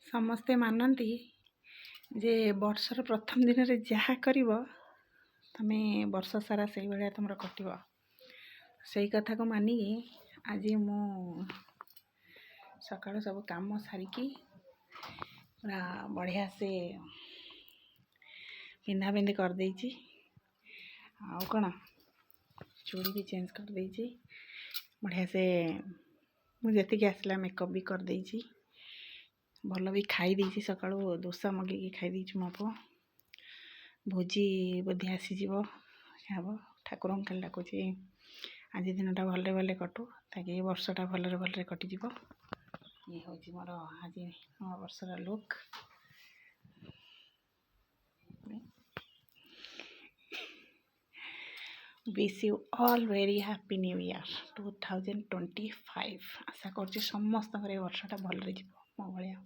ସମସ୍ତେ ମାନନ୍ତି ଯେ ବର୍ଷର ପ୍ରଥମ ଦିନରେ ଯାହା କରିବ ତମେ ବର୍ଷ ସାରା ସେଇଭଳିଆ ତମର କଟିବ। ସେଇ କଥାକୁ ମାନିକି ଆଜି ମୁଁ ସକାଳୁ ସବୁ କାମ ସାରିକି ପୁରା ବଢ଼ିଆ ସେ ପିନ୍ଧାପିନ୍ଧି କରିଦେଇଛି। ଆଉ କ'ଣ ଚୁଡ଼ି ବି ଚେଞ୍ଜ କରିଦେଇଛି। ବଢ଼ିଆ ସେ ମୁଁ ଯେତିକି ଆସିଲା ମେକଅପ୍ ବି କରିଦେଇଛି। ଭଲ ବି ଖାଇ ଦେଇଛି। ସକାଳୁ ଦୋସା ମଗେଇକି ଖାଇ ଦେଇଛି ମୋ ପୁଅ। ଭୋଜି ବୋଧେ ଆସିଯିବ ହେବ। ଠାକୁରଙ୍କୁ ଖାଲି ଡାକୁଛି ଆଜି ଦିନଟା ଭଲରେ ଭଲରେ କଟୁ, ତାକି ଏ ବର୍ଷଟା ଭଲରେ ଭଲରେ କଟିଯିବ। ଇଏ ହେଉଛି ମୋର ଆଜି ନୂଆ ବର୍ଷର look. wish you all very happy new year 2025। ଆଶା କରୁଛି ସମସ୍ତଙ୍କର ଏ ବର୍ଷଟା ଭଲରେ ଯିବ ମୋ ଭଳିଆ।